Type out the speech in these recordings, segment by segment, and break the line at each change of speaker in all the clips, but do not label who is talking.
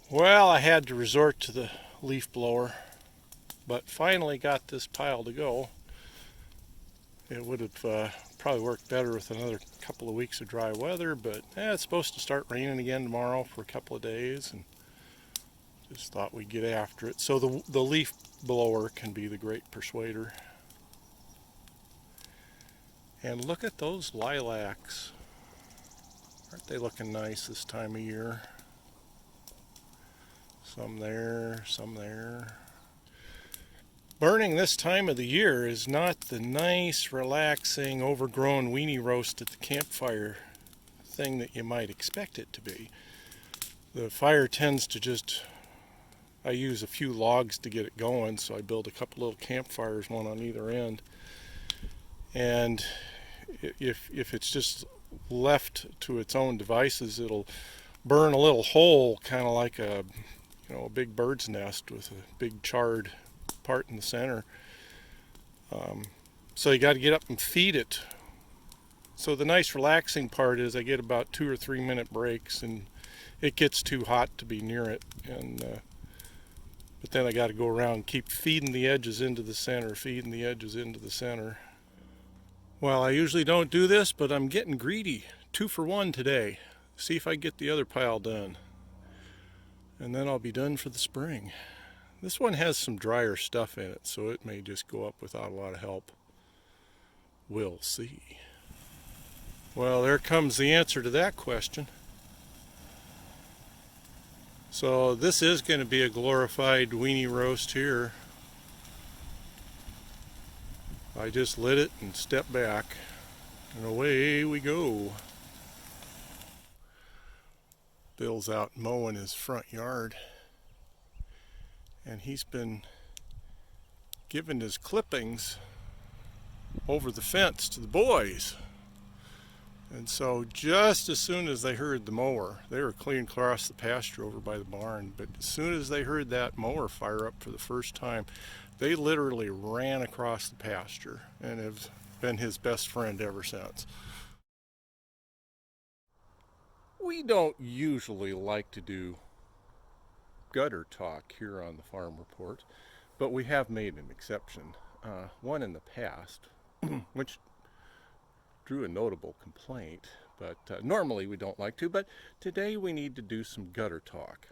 Well, I had to resort to the leaf blower, but finally got this pile to go. It would have probably worked better with another couple of weeks of dry weather, but it's supposed to start raining again tomorrow for a couple of days, and just thought we'd get after it. So the leaf blower can be the great persuader. And look at those lilacs. Aren't they looking nice this time of year? Some there, some there. Burning this time of the year is not the nice, relaxing, overgrown weenie roast at the campfire thing that you might expect it to be. The fire tends to I use a few logs to get it going, so I build a couple little campfires, one on either end. And if it's just left to its own devices, it'll burn a little hole, kind of like a big bird's nest with a big charred part in the center. So you got to get up and feed it. So the nice relaxing part is I get about 2 or 3 minute breaks, and it gets too hot to be near it. But then I got to go around and keep feeding the edges into the center, feeding the edges into the center. Well, I usually don't do this, but I'm getting greedy. 2 for 1 today. See if I get the other pile done. And then I'll be done for the spring. This one has some drier stuff in it, so it may just go up without a lot of help. We'll see. Well, there comes the answer to that question. So this is going to be a glorified weenie roast here. I just lit it and stepped back, and away we go. Bill's out mowing his front yard, and he's been giving his clippings over the fence to the boys. And so just as soon as they heard the mower, they were clean across the pasture over by the barn, but as soon as they heard that mower fire up for the first time, they literally ran across the pasture and have been his best friend ever since. We don't usually like to do gutter talk here on the Farm Report, but we have made an exception. One in the past, which drew a notable complaint, but normally we don't like to, but today we need to do some gutter talk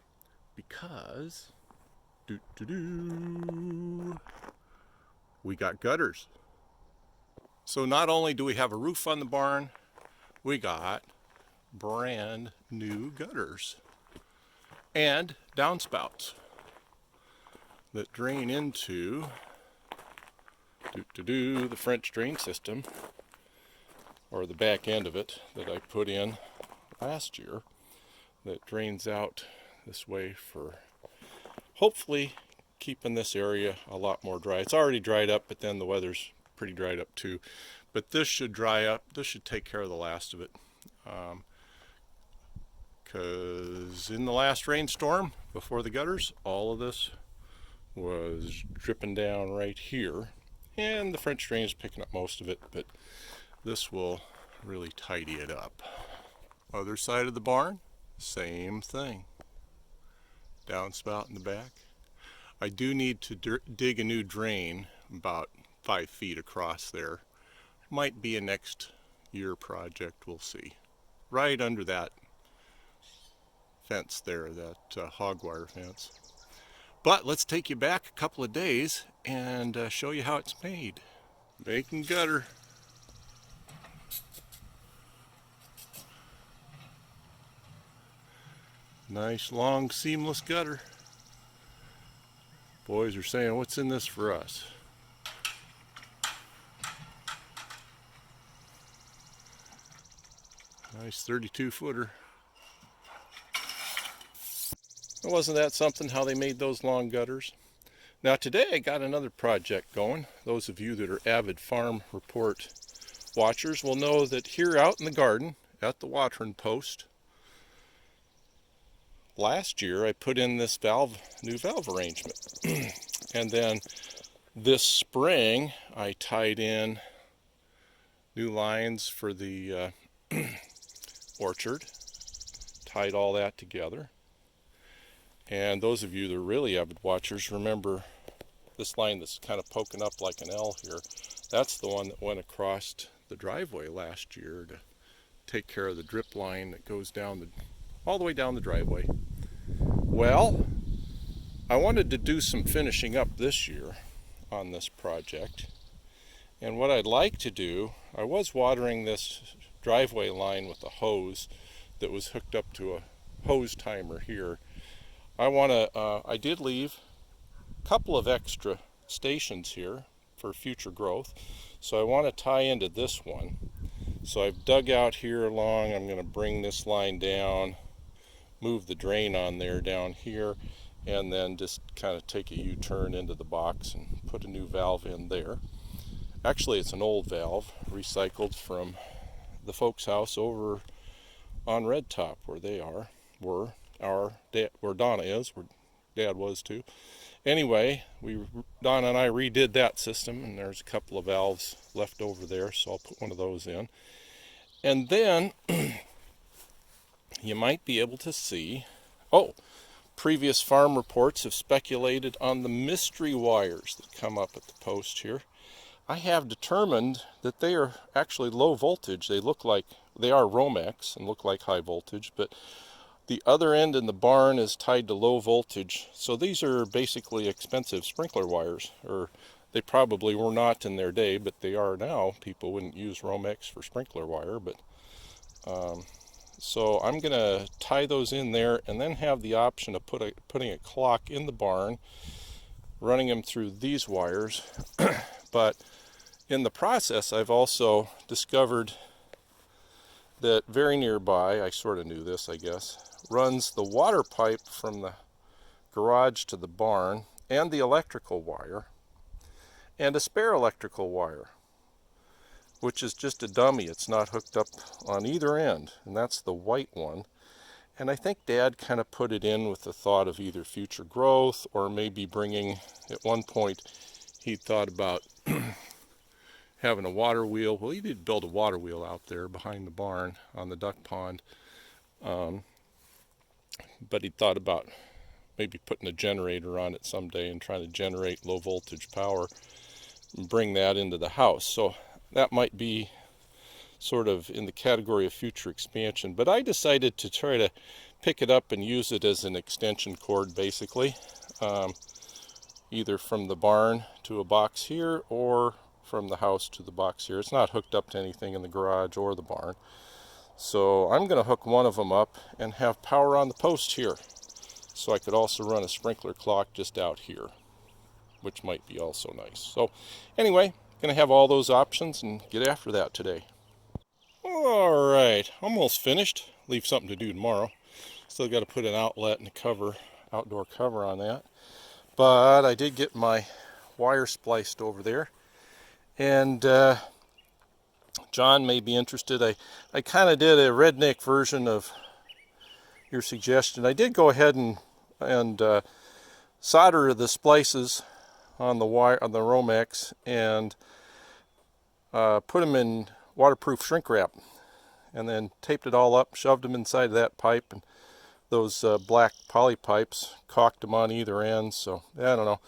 because we got gutters. So not only do we have a roof on the barn, we got brand new gutters and downspouts that drain into the French drain system, or the back end of it that I put in last year, that drains out this way for hopefully keeping this area a lot more dry. It's already dried up, but then the weather's pretty dried up too. But this should dry up. This should take care of the last of it. Because in the last rainstorm before the gutters, all of this was dripping down right here, and the French drain is picking up most of it, but this will really tidy it up. Other side of the barn, same thing. Downspout in the back. I do need to dig a new drain about 5 feet across there. Might be a next year project, we'll see. Right under that fence there, that hog wire fence. But let's take you back a couple of days and show you how it's made. Making gutter. Nice long seamless gutter. Boys are saying, what's in this for us? Nice 32 footer. Wasn't that something how they made those long gutters? Now today I got another project going. Those of you that are avid Farm Report watchers will know that here out in the garden at the watering post, last year I put in this new valve arrangement. And then this spring I tied in new lines for the orchard, tied all that together. And those of you that are really avid watchers remember this line that's kind of poking up like an L here. That's the one that went across the driveway last year to take care of the drip line that goes down all the way down the driveway. Well, I wanted to do some finishing up this year on this project. And what I'd like to do, I was watering this driveway line with a hose that was hooked up to a hose timer here. I did leave a couple of extra stations here for future growth. So I want to tie into this one. So I've dug out here along. I'm going to bring this line down, move the drain on there down here, and then just kind of take a U-turn into the box and put a new valve in there. Actually, it's an old valve, recycled from the folks' house over on Red Top, where where Donna is, where Dad was too. Anyway, Donna and I redid that system, and there's a couple of valves left over there, so I'll put one of those in. And then you might be able to see, previous farm reports have speculated on the mystery wires that come up at the post here. I have determined that they are actually low voltage. They are Romex and look like high voltage, but the other end in the barn is tied to low voltage. So these are basically expensive sprinkler wires, or they probably were not in their day, but they are now. People wouldn't use Romex for sprinkler wire, but so I'm going to tie those in there and then have the option of putting a clock in the barn, running them through these wires. But in the process, I've also discovered that very nearby, I sort of knew this, I guess, runs the water pipe from the garage to the barn, and the electrical wire, and a spare electrical wire, which is just a dummy. It's not hooked up on either end, and that's the white one. And I think Dad kind of put it in with the thought of either future growth or maybe bringing, at one point, he thought about having a water wheel. Well, he did build a water wheel out there behind the barn on the duck pond. But he thought about maybe putting a generator on it someday and trying to generate low voltage power and bring that into the house. So that might be sort of in the category of future expansion. But I decided to try to pick it up and use it as an extension cord, basically. Either from the barn to a box here or from the house to the box here. It's not hooked up to anything in the garage or the barn. So I'm going to hook one of them up and have power on the post here. So I could also run a sprinkler clock just out here, which might be also nice. So anyway, going to have all those options and get after that today. All right, almost finished. Leave something to do tomorrow. Still got to put an outlet and a cover, outdoor cover on that. But I did get my wire spliced over there. And John may be interested. I kind of did a redneck version of your suggestion. I did go ahead and solder the splices on the wire on the Romex and put them in waterproof shrink wrap, and then taped it all up, shoved them inside of that pipe, and those black poly pipes, caulked them on either end. So I don't know,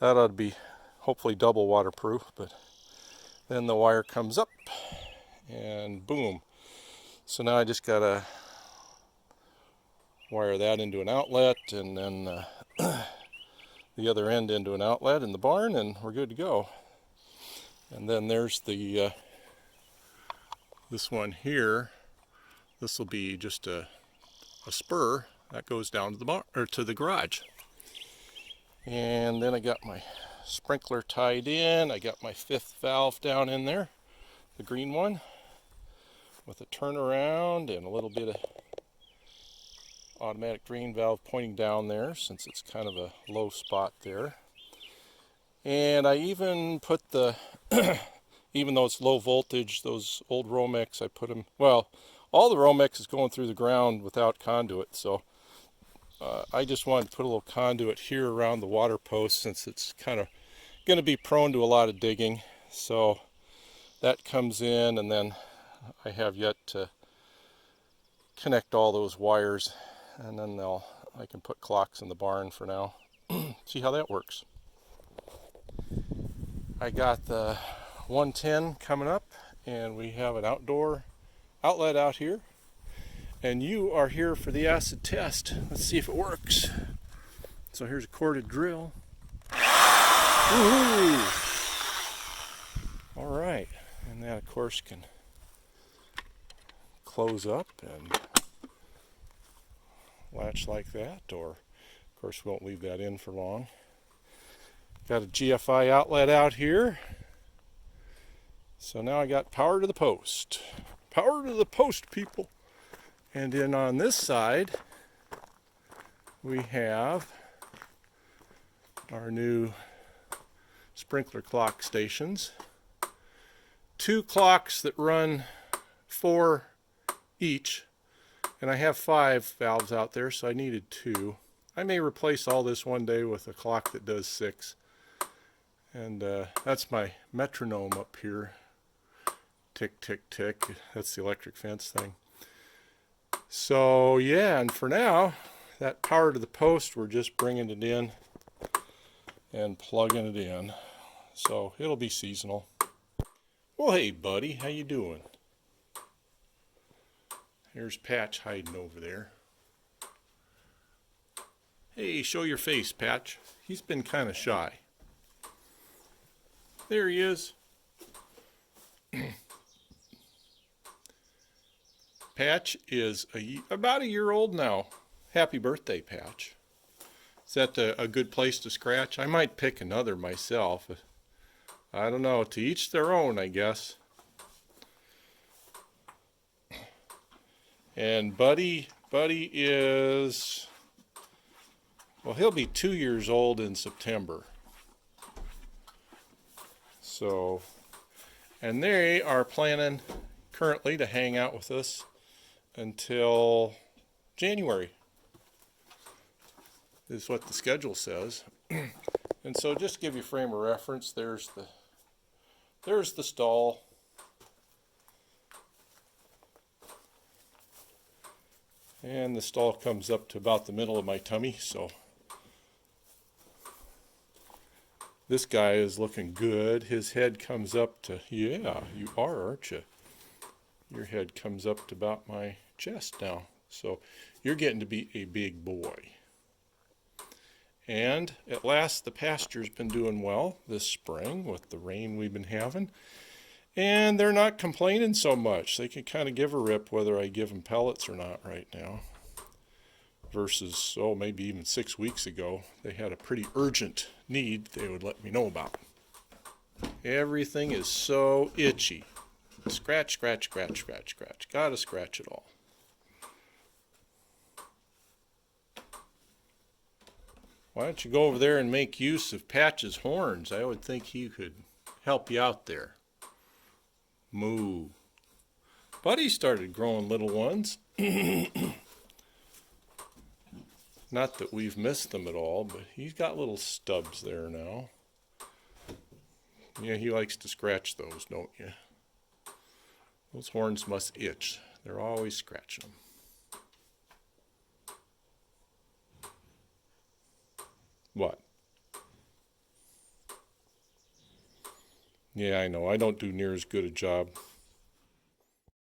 that ought to be hopefully double waterproof. But then the wire comes up and boom. So now I just gotta wire that into an outlet, and then the other end into an outlet in the barn, and we're good to go. And then there's the this one here. This will be just a spur that goes down to the barn, or to the garage. And then I got my sprinkler tied in. I got my 5th valve down in there, the green one, with a turnaround and a little bit of automatic drain valve pointing down there, since it's kind of a low spot there. And I even put the even though it's low voltage, those old Romex, I put them, well, all the Romex is going through the ground without conduit, so I just wanted to put a little conduit here around the water post, since it's kind of going to be prone to a lot of digging. So that comes in, and then I have yet to connect all those wires, and then they'll I can put clocks in the barn for now. See how that works. I got the 110 coming up, and we have an outdoor outlet out here. And you are here for the acid test. Let's see if it works. So here's a corded drill. Woo-hoo! All right, and that of course can close up and latch like that, or of course we won't leave that in for long. Got a GFI outlet out here. So now I got power to the post. Power to the post, people. And then on this side, we have our new sprinkler clock stations. 2 clocks that run 4 each. And I have 5 valves out there, so I needed 2. I may replace all this one day with a clock that does 6. And that's my metronome up here. Tick, tick, tick. That's the electric fence thing. So yeah, and for now, that power to the post, we're just bringing it in and plugging it in. So it'll be seasonal. Well, hey buddy, how you doing? Here's Patch hiding over there. Hey, show your face, Patch. He's been kind of shy. There he is. Patch is about a year old now. Happy birthday, Patch. Is that a good place to scratch? I might pick another myself. I don't know. To each their own, I guess. And Buddy is, well, he'll be 2 years old in September. So, and they are planning currently to hang out with us until January, is what the schedule says. And so just to give you a frame of reference, there's the stall. And the stall comes up to about the middle of my tummy, so this guy is looking good. His head comes up to, yeah, you are, aren't you? Your head comes up to about my chest now. So you're getting to be a big boy. And at last, the pasture's been doing well this spring with the rain we've been having. And they're not complaining so much. They can kind of give a rip whether I give them pellets or not right now. Versus, oh, maybe even 6 weeks ago, they had a pretty urgent need they would let me know about. Everything is so itchy. Scratch, scratch, scratch, scratch, scratch. Gotta scratch it all. Why don't you go over there and make use of Patch's horns? I would think he could help you out there. Moo. Buddy started growing little ones. Not that we've missed them at all, but he's got little stubs there now. Yeah, he likes to scratch those, don't you? Those horns must itch. They're always scratching them. What? Yeah, I know. I don't do near as good a job